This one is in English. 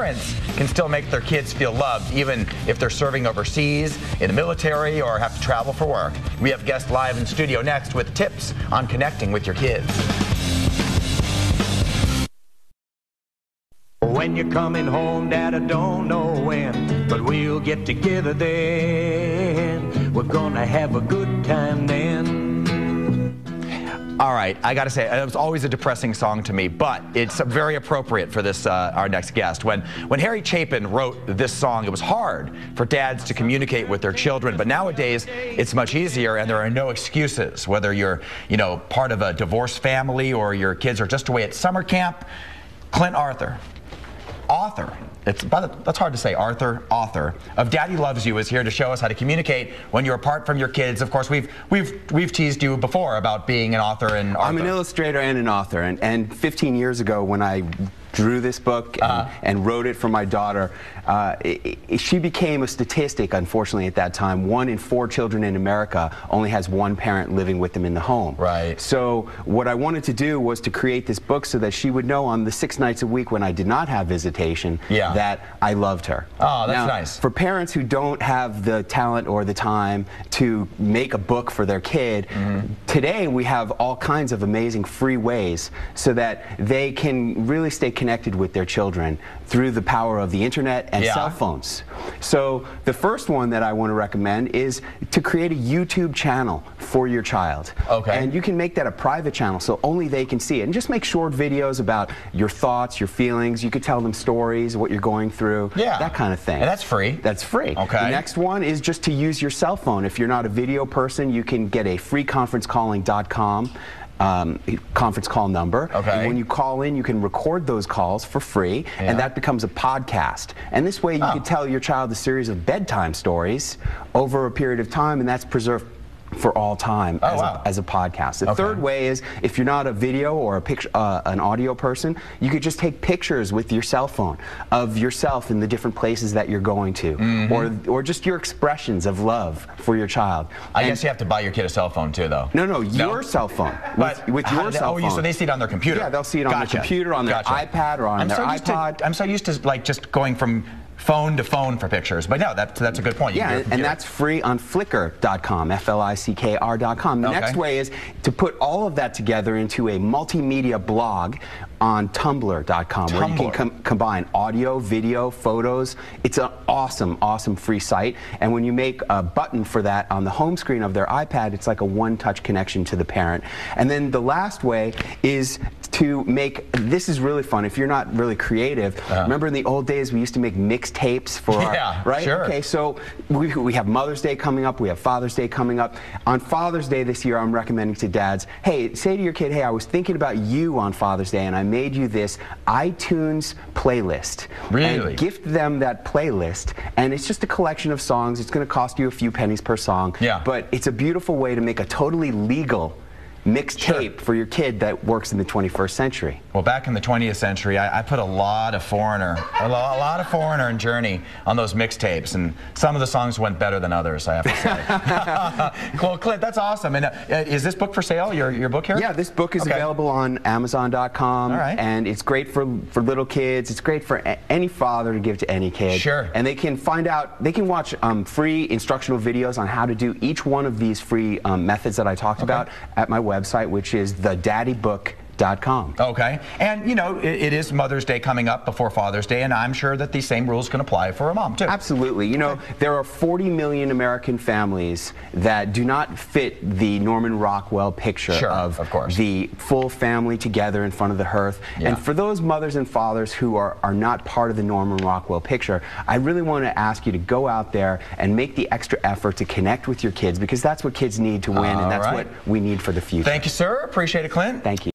Parents can still make their kids feel loved even if they're serving overseas, in the military, or have to travel for work. We have guests live in studio next with tips on connecting with your kids. When you're coming home, Dad, I don't know when, but we'll get together then. We're gonna have a good time then. All right, I gotta say, it was always a depressing song to me, but it's very appropriate for this, our next guest. When Harry Chapin wrote this song, it was hard for dads to communicate with their children, but nowadays it's much easier and there are no excuses. Whether you're, part of a divorced family or your kids are just away at summer camp, Clint Arthur, author of Daddy Loves You, is here to show us how to communicate when you're apart from your kids. Of course, we've teased you before about being an author and Arthur. I'm an illustrator and an author, and 15 years ago when I drew this book and wrote it for my daughter, she became a statistic, unfortunately, at that time. 1 in 4 children in America only has one parent living with them in the home. Right. So what I wanted to do was to create this book so that she would know on the 6 nights a week when I did not have visitation that I loved her. Oh, that's now, nice. For parents who don't have the talent or the time to make a book for their kid, today we have all kinds of amazing free ways so that they can really stay connected with their children through the power of the internet and cell phones. So the first one that I want to recommend is to create a YouTube channel for your child. Okay. And you can make that a private channel so only they can see it. And just make short videos about your thoughts, your feelings. You could tell them stories, what you're going through, that kind of thing. And that's free. That's free. Okay. The next one is just to use your cell phone. If you're not a video person, you can get a freeconferencecalling.com conference call number. Okay. And when you call in, you can record those calls for free, and that becomes a podcast. And this way you can tell your child a series of bedtime stories over a period of time, and that's preserved for all time as a podcast. The third way is, if you're not a video or a picture, an audio person, you could just take pictures with your cell phone of yourself in the different places that you're going to, or just your expressions of love for your child. I guess you have to buy your kid a cell phone too, though. No, your cell phone. With your cell phone. So they see it on their computer. Yeah, they'll see it on their computer, on their iPad, or on their iPod. I'm so used to just going from phone to phone for pictures, but no, that's a good point. Yeah, and that's free on Flickr.com, Flickr.com. The next way is to put all of that together into a multimedia blog on Tumblr.com, where you can combine audio, video, photos. It's an awesome free site, and when you make a button for that on the home screen of their iPad, it's like a one-touch connection to the parent. And then the last way is to make, this is really fun if you're not really creative. Remember in the old days we used to make mixtapes for our, right? Sure. Okay, so we have Mother's Day coming up, we have Father's Day coming up. On Father's Day this year, I'm recommending to dads, hey, say to your kid, hey, I was thinking about you on Father's Day and I made you this iTunes playlist. Really? And gift them that playlist, and it's just a collection of songs. It's going to cost you a few pennies per song, but it's a beautiful way to make a totally legal mixtape for your kid that works in the 21st century. Well, back in the 20th century, I put a lot of Foreigner and Journey on those mixtapes, and some of the songs went better than others, I have to say. Well, Clint, that's awesome. And is this book for sale, your book here? Yeah, this book is available on Amazon.com, and it's great for little kids. It's great for any father to give to any kid. Sure. And they can watch free instructional videos on how to do each one of these free methods that I talked about at my website, which is thedaddybook.com. Okay. And, it is Mother's Day coming up before Father's Day, and I'm sure that these same rules can apply for a mom, too. Absolutely. There are 40 million American families that do not fit the Norman Rockwell picture of the full family together in front of the hearth. And for those mothers and fathers who are not part of the Norman Rockwell picture, I really want to ask you to go out there and make the extra effort to connect with your kids, because that's what kids need to win, and that's what we need for the future. Thank you, sir. Appreciate it, Clint. Thank you.